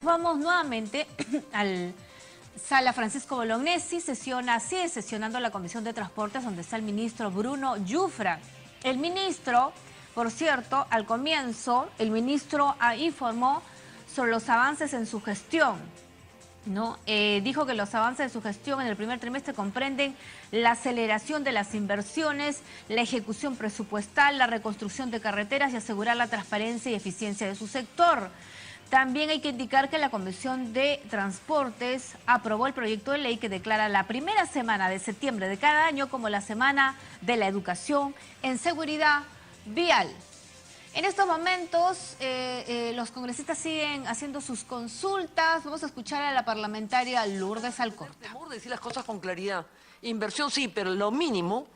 Vamos nuevamente al Sala Francisco Bolognesi, sigue sesionando la Comisión de Transportes, donde está el ministro Bruno Yufra. El ministro, por cierto, al comienzo, el ministro informó sobre los avances en su gestión, ¿no? Dijo que los avances de su gestión en el primer trimestre comprenden la aceleración de las inversiones, la ejecución presupuestal, la reconstrucción de carreteras y asegurar la transparencia y eficiencia de su sector. También hay que indicar que la Comisión de Transportes aprobó el proyecto de ley que declara la primera semana de septiembre de cada año como la Semana de la Educación en Seguridad Vial. En estos momentos los congresistas siguen haciendo sus consultas. Vamos a escuchar a la parlamentaria Lourdes Alcorta. Temor de decir las cosas con claridad. Inversión sí, pero lo mínimo,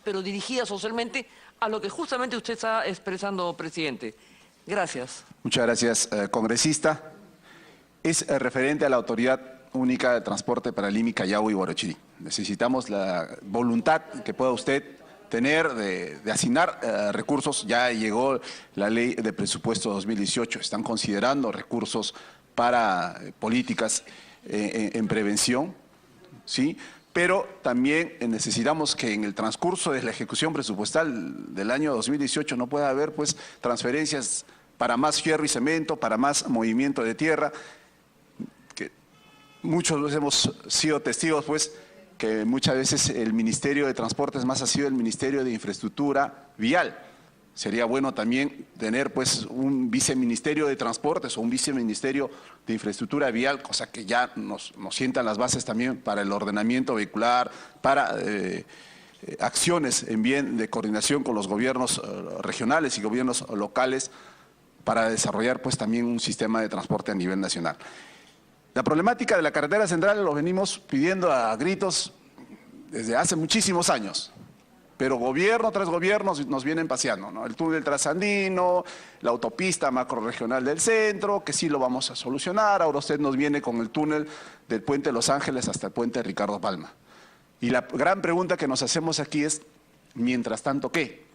pero dirigida socialmente a lo que justamente usted está expresando, presidente. Gracias. Muchas gracias, congresista. Es referente a la Autoridad Única de Transporte para Lima, Callao y Huarochirí. Necesitamos la voluntad que pueda usted tener de asignar recursos. Ya llegó la ley de presupuesto 2018. Están considerando recursos para políticas en prevención, ¿sí? Pero también necesitamos que en el transcurso de la ejecución presupuestal del año 2018 no pueda haber pues transferencias para más fierro y cemento, para más movimiento de tierra, que muchos hemos sido testigos pues que muchas veces el Ministerio de Transportes más ha sido el Ministerio de Infraestructura Vial. Sería bueno también tener pues un viceministerio de Transportes o un viceministerio de Infraestructura Vial, cosa que ya nos sientan las bases también para el ordenamiento vehicular, para acciones en bien de coordinación con los gobiernos regionales y gobiernos locales para desarrollar pues también un sistema de transporte a nivel nacional. La problemática de la carretera central lo venimos pidiendo a gritos desde hace muchísimos años. Pero gobierno tras gobierno nos vienen paseando, ¿no? El túnel trasandino, la autopista macrorregional del centro, que sí lo vamos a solucionar. Ahora usted nos viene con el túnel del puente Los Ángeles hasta el puente Ricardo Palma. Y la gran pregunta que nos hacemos aquí es, ¿mientras tanto qué?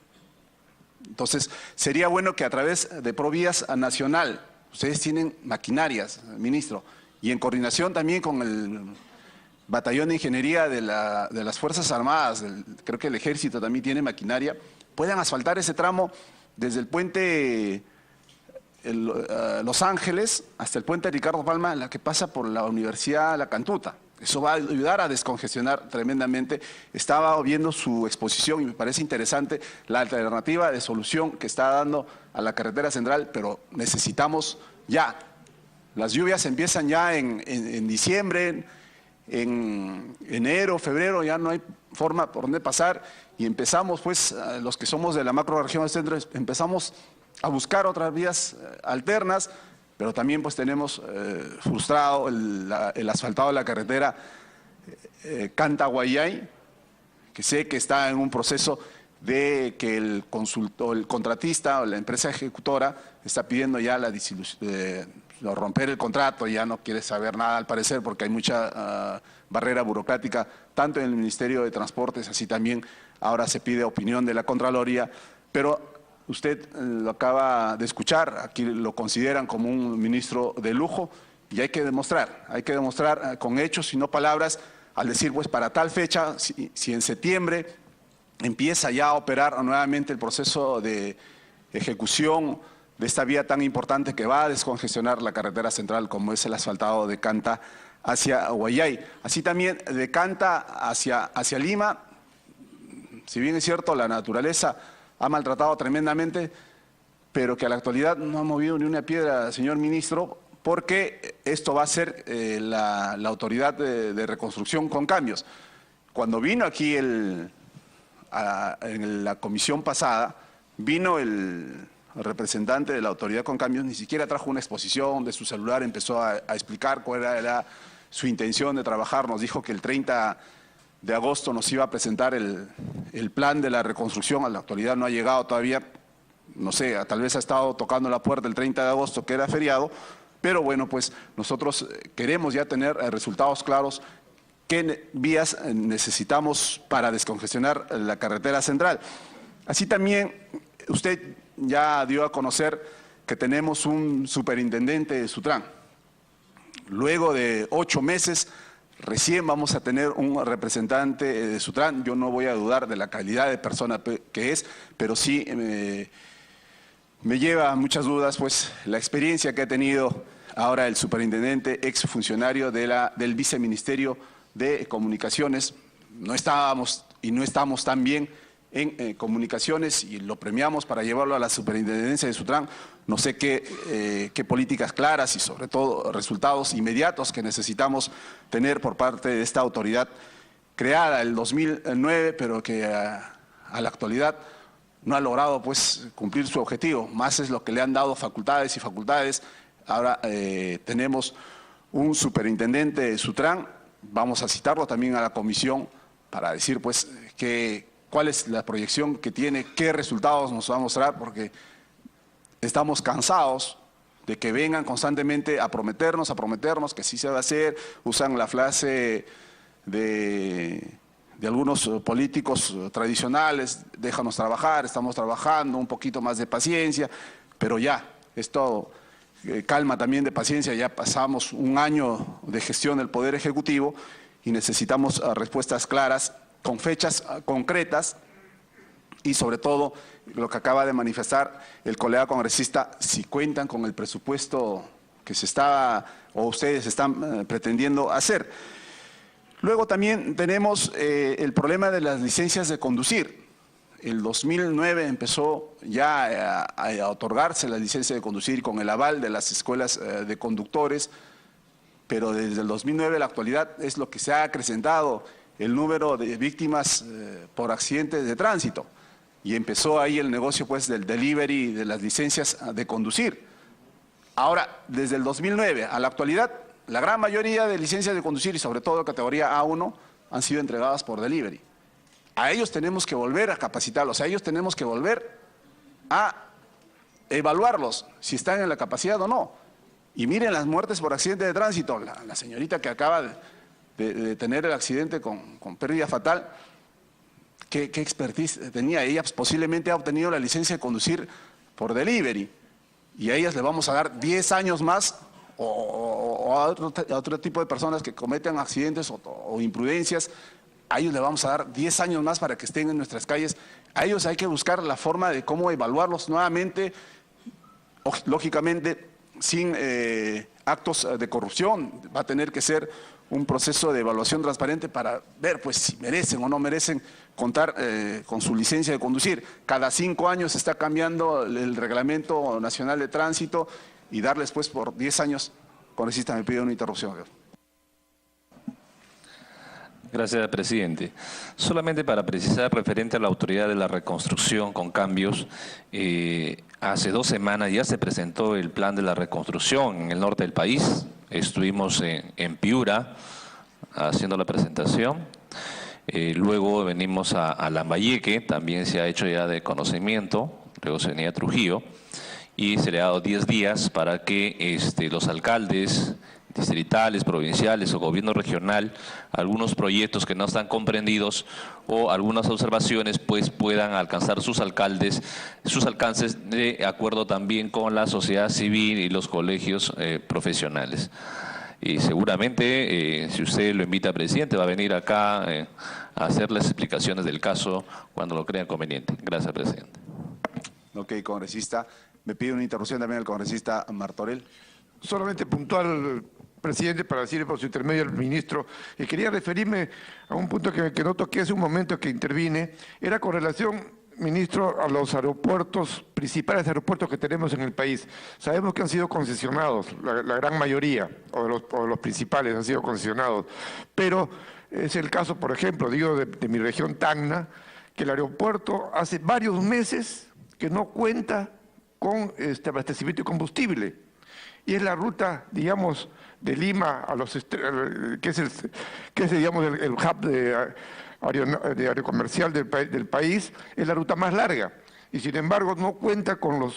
Entonces, sería bueno que a través de Provías Nacional, ustedes tienen maquinarias, ministro, y en coordinación también con el Batallón de Ingeniería de las Fuerzas Armadas, creo que el Ejército también tiene maquinaria, puedan asfaltar ese tramo desde el puente Los Ángeles hasta el puente Ricardo Palma, la que pasa por la Universidad La Cantuta. Eso va a ayudar a descongestionar tremendamente. Estaba viendo su exposición y me parece interesante la alternativa de solución que está dando a la carretera central, pero necesitamos ya. Las lluvias empiezan ya en diciembre, en enero, febrero, ya no hay forma por dónde pasar y empezamos pues, los que somos de la macrorregión del centro, empezamos a buscar otras vías alternas, pero también pues tenemos frustrado el asfaltado de la carretera Canta-Guayay, que sé que está en un proceso de que el contratista o la empresa ejecutora está pidiendo ya la romper el contrato, ya no quiere saber nada al parecer porque hay mucha barrera burocrática, tanto en el Ministerio de Transportes, así también ahora se pide opinión de la Contraloría, pero usted lo acaba de escuchar, aquí lo consideran como un ministro de lujo y hay que demostrar con hechos y no palabras, al decir pues para tal fecha, si en septiembre empieza ya a operar nuevamente el proceso de ejecución de esta vía tan importante que va a descongestionar la carretera central como es el asfaltado de Canta hacia Guayay. Así también de Canta hacia Lima, si bien es cierto la naturaleza ha maltratado tremendamente, pero que a la actualidad no ha movido ni una piedra, señor ministro, porque esto va a ser la autoridad de reconstrucción con cambios. Cuando vino aquí en la comisión pasada, vino el representante de la autoridad con cambios, ni siquiera trajo una exposición de su celular, empezó a explicar cuál era su intención de trabajar, nos dijo que el 30 de agosto nos iba a presentar el plan de la reconstrucción, a la actualidad no ha llegado todavía, no sé, tal vez ha estado tocando la puerta el 30 de agosto que era feriado, pero bueno, pues nosotros queremos ya tener resultados claros, qué vías necesitamos para descongestionar la carretera central. Así también usted ya dio a conocer que tenemos un superintendente de Sutran. luego de 8 meses, recién vamos a tener un representante de Sutran. Yo no voy a dudar de la calidad de persona que es, pero sí me lleva a muchas dudas pues la experiencia que ha tenido ahora el superintendente, exfuncionario del Viceministerio de Comunicaciones. No estábamos y no estamos tan bien en comunicaciones y lo premiamos para llevarlo a la superintendencia de Sutran. No sé qué políticas claras y sobre todo resultados inmediatos que necesitamos tener por parte de esta autoridad creada en el 2009, pero que a la actualidad no ha logrado pues cumplir su objetivo. Más es lo que le han dado facultades y facultades. Ahora tenemos un superintendente de Sutran, vamos a citarlo también a la comisión para decir pues cuál es la proyección que tiene, qué resultados nos va a mostrar, porque estamos cansados de que vengan constantemente a prometernos que sí se va a hacer. Usan la frase de algunos políticos tradicionales: déjanos trabajar, estamos trabajando, un poquito más de paciencia, pero ya, esto calma también de paciencia, ya pasamos un año de gestión del Poder Ejecutivo y necesitamos respuestas claras, con fechas concretas y sobre todo lo que acaba de manifestar el colega congresista, si cuentan con el presupuesto que se está o ustedes están pretendiendo hacer. Luego también tenemos el problema de las licencias de conducir. El 2009 empezó ya a otorgarse la licencia de conducir con el aval de las escuelas de conductores, pero desde el 2009 a la actualidad es lo que se ha acrecentado el número de víctimas por accidentes de tránsito. Y empezó ahí el negocio pues del delivery de las licencias de conducir. Ahora, desde el 2009 a la actualidad, la gran mayoría de licencias de conducir y sobre todo categoría A1 han sido entregadas por delivery. A ellos tenemos que volver a capacitarlos, a ellos tenemos que volver a evaluarlos si están en la capacidad o no. Y miren las muertes por accidente de tránsito. La señorita que acaba de tener el accidente con pérdida fatal, ¿qué expertise tenía? Ella posiblemente ha obtenido la licencia de conducir por delivery y a ellas le vamos a dar 10 años más o a otro tipo de personas que cometen accidentes o imprudencias. A ellos le vamos a dar 10 años más para que estén en nuestras calles. A ellos hay que buscar la forma de cómo evaluarlos nuevamente, lógicamente sin actos de corrupción. Va a tener que ser un proceso de evaluación transparente para ver pues si merecen o no merecen contar con su licencia de conducir. Cada 5 años se está cambiando el Reglamento Nacional de Tránsito y darles pues por 10 años. Congresista, me pide una interrupción. Gracias, presidente. Solamente para precisar, referente a la autoridad de la reconstrucción con cambios, hace 2 semanas ya se presentó el plan de la reconstrucción en el norte del país. Estuvimos en Piura haciendo la presentación. Luego venimos a Lambayeque, también se ha hecho ya de conocimiento, luego se venía a Trujillo, y se le ha dado 10 días para que los alcaldes distritales, provinciales o gobierno regional, algunos proyectos que no están comprendidos o algunas observaciones pues puedan alcanzar sus alcances de acuerdo también con la sociedad civil y los colegios profesionales. Y seguramente, si usted lo invita, presidente, va a venir acá a hacer las explicaciones del caso cuando lo crea conveniente. Gracias, presidente. Ok, congresista. Me pide una interrupción también el congresista Martorell. Solamente puntual, presidente, para decirle por su intermedio al ministro, quería referirme a un punto que no toqué hace un momento que intervine, era con relación, ministro, a los aeropuertos, principales aeropuertos que tenemos en el país. Sabemos que han sido concesionados, la gran mayoría, o los principales han sido concesionados, pero es el caso, por ejemplo, digo, de mi región Tacna, que el aeropuerto hace varios meses que no cuenta con abastecimiento de combustible. Y es la ruta, digamos, de Lima a los que es digamos, el hub de aerocomercial del país, es la ruta más larga. Y sin embargo no cuenta con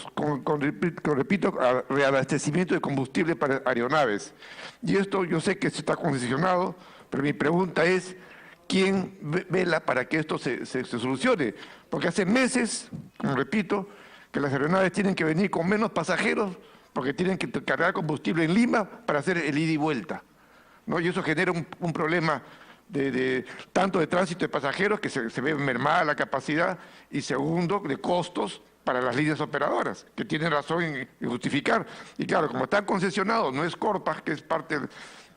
repito, reabastecimiento de combustible para aeronaves. Y esto yo sé que se está concesionado, pero mi pregunta es, ¿quién vela para que esto se solucione? Porque hace meses, como repito, que las aeronaves tienen que venir con menos pasajeros porque tienen que cargar combustible en Lima para hacer el ida y vuelta, ¿no? Y eso genera un problema tanto de tránsito de pasajeros, que se ve mermada la capacidad, y segundo, de costos para las líneas operadoras, que tienen razón en justificar. Y claro, como están concesionados, no es Corpas, que es parte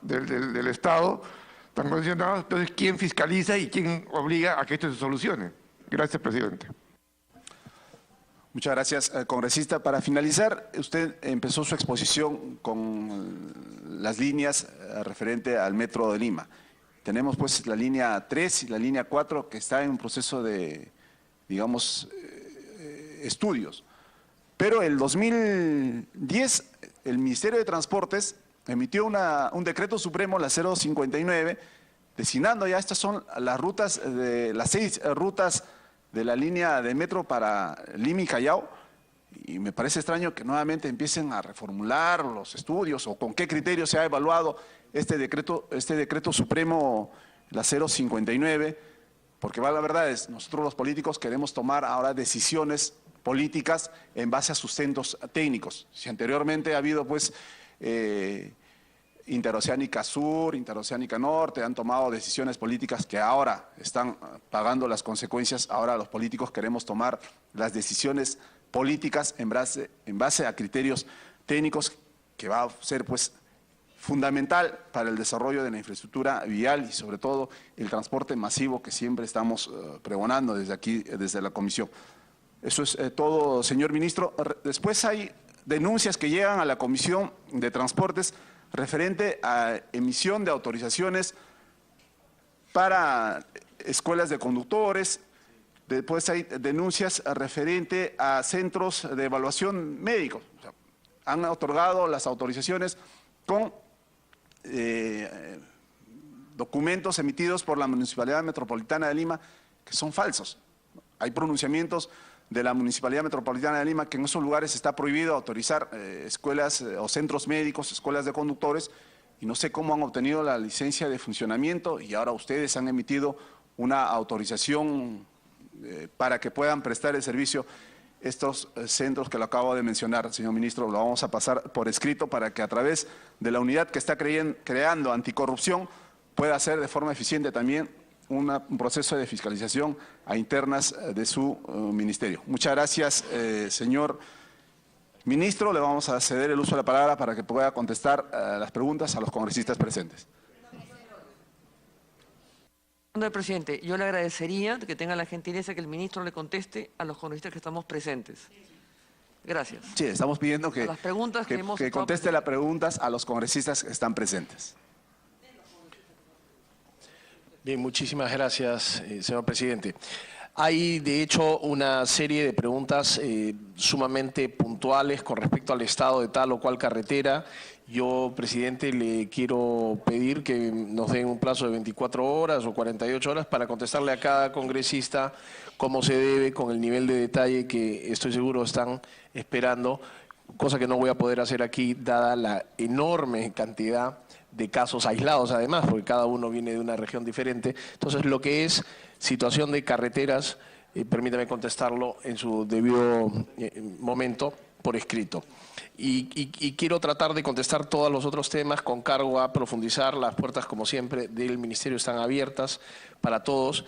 del Estado, están concesionados, entonces ¿quién fiscaliza y quién obliga a que esto se solucione? Gracias, presidente. Muchas gracias, congresista. Para finalizar, usted empezó su exposición con las líneas referente al Metro de Lima. Tenemos pues la línea 3 y la línea 4 que está en un proceso de, digamos, estudios. Pero el 2010 el Ministerio de Transportes emitió un decreto supremo, la 059, designando ya estas son las rutas, las 6 rutas de la línea de metro para Lima y Callao, y me parece extraño que nuevamente empiecen a reformular los estudios o con qué criterio se ha evaluado este decreto supremo, la 059, porque la verdad es, nosotros los políticos queremos tomar ahora decisiones políticas en base a sustentos técnicos. Si anteriormente ha habido pues Interoceánica Sur, Interoceánica Norte, han tomado decisiones políticas que ahora están pagando las consecuencias. Ahora los políticos queremos tomar las decisiones políticas en base a criterios técnicos, que va a ser pues fundamental para el desarrollo de la infraestructura vial y sobre todo el transporte masivo que siempre estamos pregonando desde aquí, desde la comisión. Eso es todo, señor ministro. Después hay denuncias que llegan a la Comisión de Transportes referente a emisión de autorizaciones para escuelas de conductores. Después hay denuncias referente a centros de evaluación médicos. O sea, han otorgado las autorizaciones con documentos emitidos por la Municipalidad Metropolitana de Lima que son falsos. Hay pronunciamientos de la Municipalidad Metropolitana de Lima que en esos lugares está prohibido autorizar escuelas o centros médicos, escuelas de conductores, y no sé cómo han obtenido la licencia de funcionamiento y ahora ustedes han emitido una autorización para que puedan prestar el servicio estos centros que lo acabo de mencionar, señor ministro. Lo vamos a pasar por escrito para que a través de la unidad que está creando anticorrupción pueda hacer de forma eficiente también un proceso de fiscalización a internas de su ministerio. Muchas gracias, señor ministro. Le vamos a ceder el uso de la palabra para que pueda contestar las preguntas a los congresistas presentes. Señor presidente, yo le agradecería que tenga la gentileza que el ministro le conteste a los congresistas que estamos presentes. Gracias. Sí, estamos pidiendo que, las preguntas que conteste las preguntas a los congresistas que están presentes. Bien, muchísimas gracias, señor presidente. Hay, de hecho, una serie de preguntas sumamente puntuales con respecto al estado de tal o cual carretera. Yo, presidente, le quiero pedir que nos den un plazo de 24 horas o 48 horas para contestarle a cada congresista cómo se debe, con el nivel de detalle que estoy seguro están esperando, cosa que no voy a poder hacer aquí, dada la enorme cantidad de casos aislados, además, porque cada uno viene de una región diferente. Entonces, lo que es situación de carreteras, permítame contestarlo en su debido momento, por escrito. Y quiero tratar de contestar todos los otros temas con cargo a profundizar. Las puertas, como siempre, del Ministerio están abiertas para todos.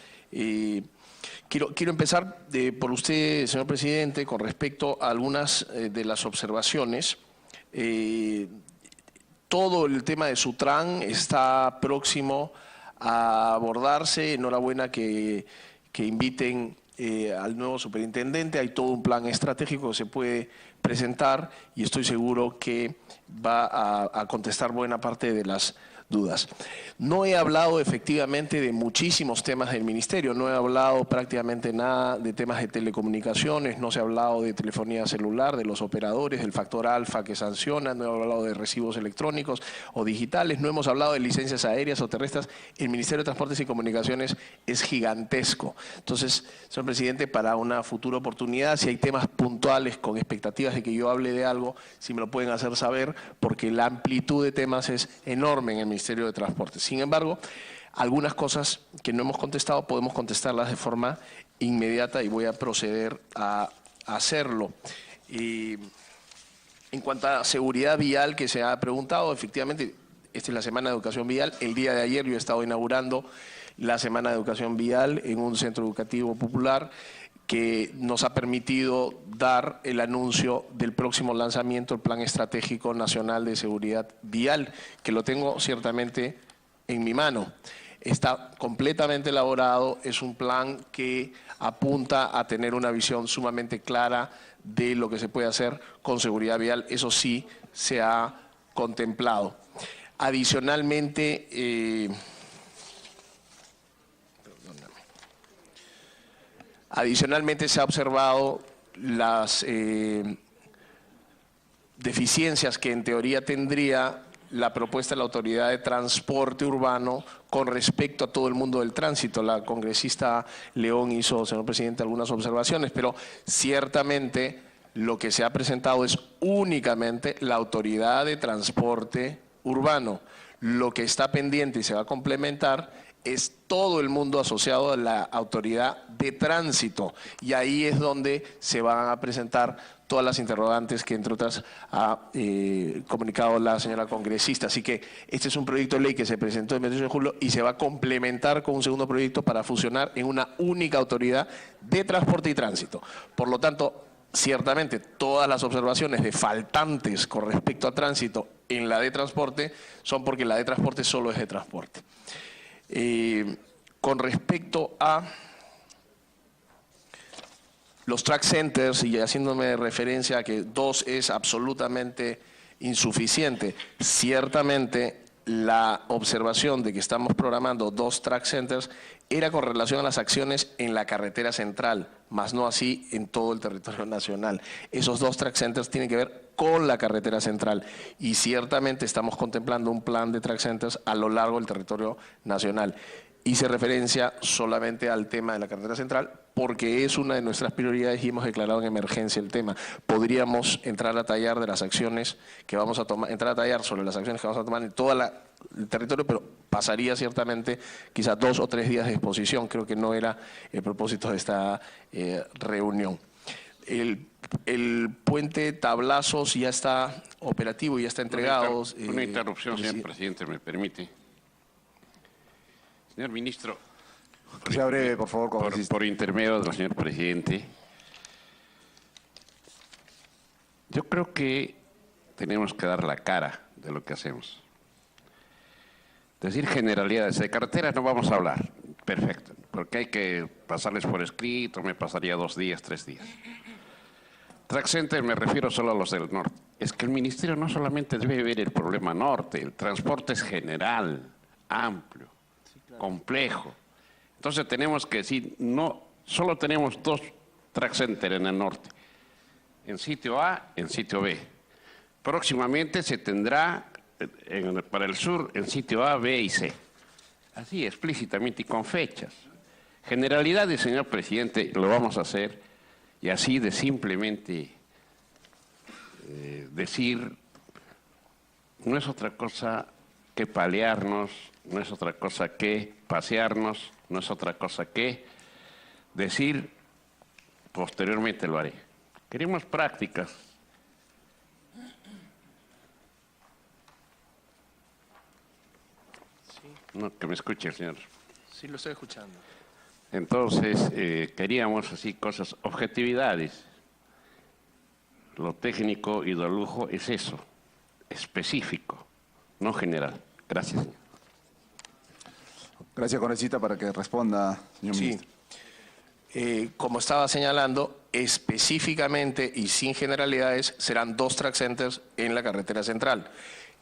Quiero empezar por usted, señor presidente, con respecto a algunas de las observaciones. Todo el tema de Sutran está próximo a abordarse. Enhorabuena que inviten al nuevo superintendente. Hay todo un plan estratégico que se puede presentar y estoy seguro que va a contestar buena parte de las dudas. No he hablado efectivamente de muchísimos temas del Ministerio, no he hablado prácticamente nada de temas de telecomunicaciones, no se ha hablado de telefonía celular, de los operadores, del factor alfa que sanciona, no he hablado de recibos electrónicos o digitales, no hemos hablado de licencias aéreas o terrestres. El Ministerio de Transportes y Comunicaciones es gigantesco. Entonces, señor presidente, para una futura oportunidad, si hay temas puntuales con expectativas de que yo hable de algo, si me lo pueden hacer saber, porque la amplitud de temas es enorme en el Ministerio de Transportes. Sin embargo, algunas cosas que no hemos contestado podemos contestarlas de forma inmediata y voy a proceder a hacerlo. En cuanto a seguridad vial que se ha preguntado, efectivamente, esta es la Semana de Educación Vial. El día de ayer yo he estado inaugurando la Semana de Educación Vial en un centro educativo popular que nos ha permitido dar el anuncio del próximo lanzamiento del Plan Estratégico Nacional de Seguridad Vial, que lo tengo ciertamente en mi mano. Está completamente elaborado, es un plan que apunta a tener una visión sumamente clara de lo que se puede hacer con seguridad vial. Eso sí se ha contemplado. Adicionalmente, se ha observado las deficiencias que en teoría tendría la propuesta de la Autoridad de Transporte Urbano con respecto a todo el mundo del tránsito. La congresista León hizo, señor presidente, algunas observaciones, pero ciertamente lo que se ha presentado es únicamente la Autoridad de Transporte Urbano. Lo que está pendiente y se va a complementar es todo el mundo asociado a la Autoridad de Tránsito, y ahí es donde se van a presentar todas las interrogantes que, entre otras, ha comunicado la señora congresista. Así que este es un proyecto de ley que se presentó el 28 de julio y se va a complementar con un segundo proyecto para fusionar en una única Autoridad de Transporte y Tránsito. Por lo tanto, ciertamente todas las observaciones de faltantes con respecto a tránsito en la de transporte son porque la de transporte solo es de transporte. Con respecto a los track centers, y haciéndome referencia a que 2 es absolutamente insuficiente, ciertamente la observación de que estamos programando 2 track centers era con relación a las acciones en la carretera central, más no así en todo el territorio nacional. Esos 2 track centers tienen que ver con la carretera central y ciertamente estamos contemplando un plan de track centers a lo largo del territorio nacional. Hice referencia solamente al tema de la carretera central porque es una de nuestras prioridades y hemos declarado en emergencia el tema. Podríamos entrar a tallar de las acciones que vamos a tomar, entrar a tallar sobre las acciones que vamos a tomar en todo el territorio, pero pasaría ciertamente quizás 2 o 3 días de exposición. Creo que no era el propósito de esta reunión. El puente Tablazos ya está operativo, ya está entregado. Una interrupción, señor presidente, me permite. Señor ministro, sea breve, por favor, por intermedio del señor presidente, yo creo que tenemos que dar la cara de lo que hacemos. Decir generalidades de carreteras no vamos a hablar, perfecto, porque hay que pasarles por escrito, me pasaría 2 días, 3 días. Track Center me refiero solo a los del norte. Es que el ministerio no solamente debe ver el problema norte, el transporte es general, amplio, complejo. Entonces tenemos que decir, no, solo tenemos 2 track center en el norte, en sitio A, en sitio B. Próximamente se tendrá para el sur en sitio A, B y C. Así explícitamente y con fechas. Generalidades, señor presidente, lo vamos a hacer y así de simplemente decir, no es otra cosa que palearnos, no es otra cosa que pasearnos, no es otra cosa que decir, posteriormente lo haré. Queremos prácticas. No, que me escuche el señor. Sí, lo estoy escuchando. Entonces, queríamos así cosas, objetividades. Lo técnico y lo lujo es eso, específico, no general. Gracias. Gracias, congresista, para que responda, señor ministro. Como estaba señalando, específicamente y sin generalidades serán 2 track centers en la carretera central.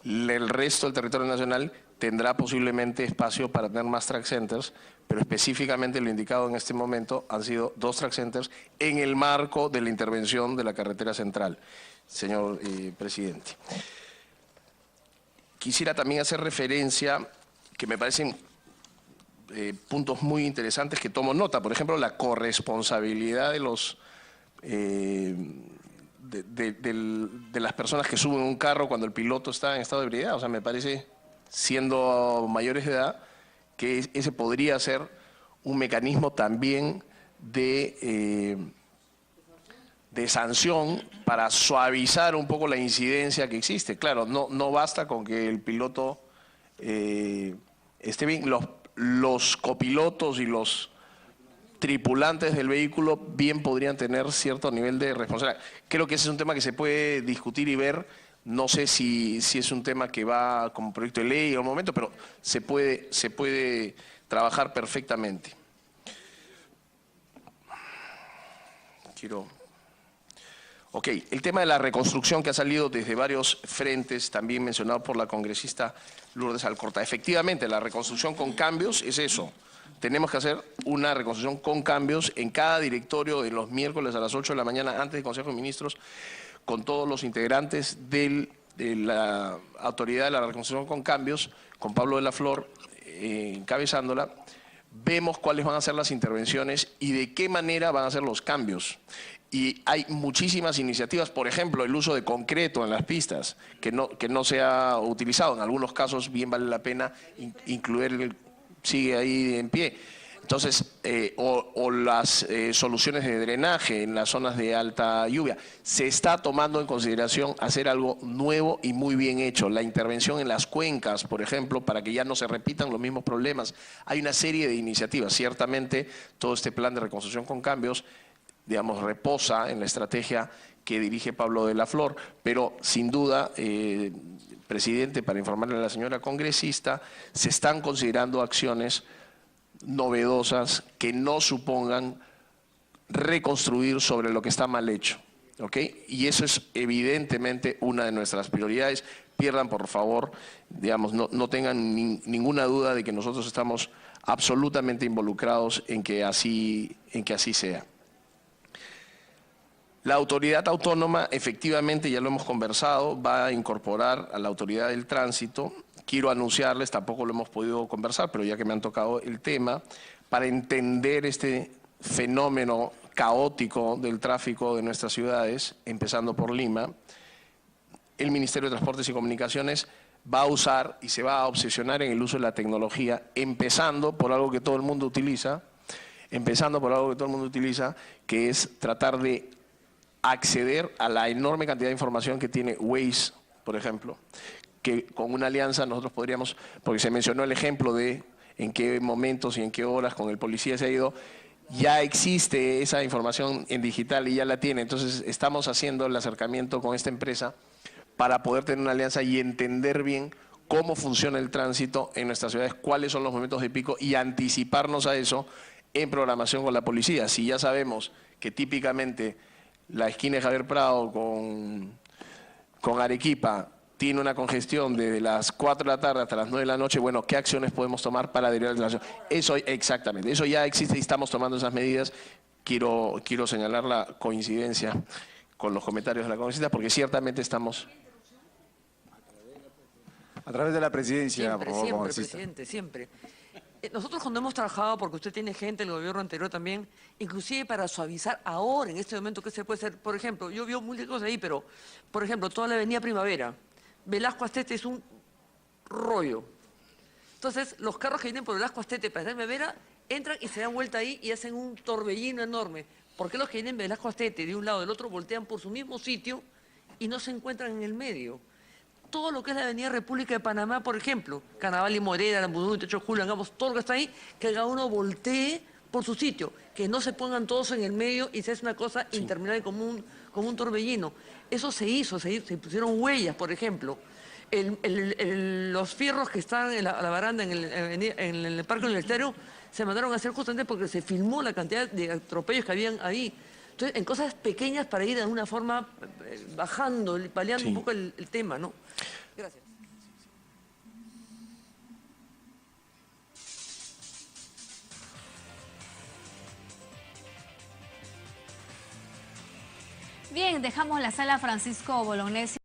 El resto del territorio nacional tendrá posiblemente espacio para tener más track centers, pero específicamente lo indicado en este momento han sido 2 track centers en el marco de la intervención de la carretera central, señor presidente. Quisiera también hacer referencia, que me parecen puntos muy interesantes que tomo nota, por ejemplo, la corresponsabilidad de los de las personas que suben un carro cuando el piloto está en estado de ebriedad. O sea, me parece, siendo mayores de edad, que ese podría ser un mecanismo también de de sanción para suavizar un poco la incidencia que existe. Claro, no basta con que el piloto esté bien. Los copilotos y los tripulantes del vehículo bien podrían tener cierto nivel de responsabilidad. Creo que ese es un tema que se puede discutir y ver. No sé si es un tema que va como proyecto de ley en un momento, pero se puede trabajar perfectamente. Ok, el tema de la reconstrucción que ha salido desde varios frentes, también mencionado por la congresista Lourdes Alcorta. Efectivamente, la reconstrucción con cambios es eso. Tenemos que hacer una reconstrucción con cambios en cada directorio de los miércoles a las 8 de la mañana antes del Consejo de Ministros, con todos los integrantes de la autoridad de la reconstrucción con cambios, con Pablo de la Flor encabezándola. Vemos cuáles van a ser las intervenciones y de qué manera van a ser los cambios. Y hay muchísimas iniciativas, por ejemplo, el uso de concreto en las pistas, que no se ha utilizado. En algunos casos bien vale la pena incluir, sigue ahí en pie. Entonces, o las soluciones de drenaje en las zonas de alta lluvia. Se está tomando en consideración hacer algo nuevo y muy bien hecho. La intervención en las cuencas, por ejemplo, para que ya no se repitan los mismos problemas. Hay una serie de iniciativas. Ciertamente, todo este plan de reconstrucción con cambios, digamos, reposa en la estrategia que dirige Pablo de la Flor, pero sin duda, presidente, para informarle a la señora congresista, se están considerando acciones novedosas que no supongan reconstruir sobre lo que está mal hecho, ¿ok? Y eso es evidentemente una de nuestras prioridades. Pierdan, por favor, digamos, no tengan ninguna duda de que nosotros estamos absolutamente involucrados en que así sea. La autoridad autónoma, efectivamente, ya lo hemos conversado, va a incorporar a la autoridad del tránsito. Quiero anunciarles, tampoco lo hemos podido conversar, pero ya que me han tocado el tema, para entender este fenómeno caótico del tráfico de nuestras ciudades, empezando por Lima, el Ministerio de Transportes y Comunicaciones va a usar y se va a obsesionar en el uso de la tecnología, empezando por algo que todo el mundo utiliza, que es tratar de acceder a la enorme cantidad de información que tiene Waze, por ejemplo, que con una alianza nosotros podríamos, porque se mencionó el ejemplo de en qué momentos y en qué horas con el policía se ha ido, ya existe esa información en digital y ya la tiene. Entonces estamos haciendo el acercamiento con esta empresa para poder tener una alianza y entender bien cómo funciona el tránsito en nuestras ciudades, cuáles son los momentos de pico y anticiparnos a eso en programación con la policía. Si ya sabemos que típicamente la esquina de Javier Prado con Arequipa tiene una congestión desde las 4 de la tarde hasta las 9 de la noche, bueno, ¿qué acciones podemos tomar para derivar la situación? Eso, exactamente, eso ya existe y estamos tomando esas medidas. Quiero señalar la coincidencia con los comentarios de la congresista, porque ciertamente estamos... A través de la presidencia, Siempre, por favor, siempre, congresista. presidente, siempre. Nosotros cuando hemos trabajado, porque usted tiene gente del gobierno anterior también, inclusive para suavizar ahora, en este momento, ¿qué se puede hacer? Por ejemplo, yo veo muchas cosas ahí, pero, por ejemplo, toda la avenida Primavera, Velasco Astete es un rollo. Entonces, los carros que vienen por Velasco Astete para Primavera entran y se dan vuelta ahí y hacen un torbellino enorme. ¿Por qué los que vienen de Velasco Astete de un lado y del otro voltean por su mismo sitio y no se encuentran en el medio? Todo lo que es la avenida República de Panamá, por ejemplo, Carnaval y Morera, Lambudú, Techo Julio, hagamos todo lo que está ahí, que cada uno voltee por su sitio, que no se pongan todos en el medio y se hace una cosa interminable como un torbellino. Eso se hizo, se pusieron huellas, por ejemplo. Los fierros que están en la baranda en el Parque Universitario se mandaron a hacer justamente porque se filmó la cantidad de atropellos que habían ahí. Entonces, en cosas pequeñas para ir de alguna forma bajando, paliando un poco el tema, ¿no? Gracias. Bien, dejamos la sala Francisco Bolognesi.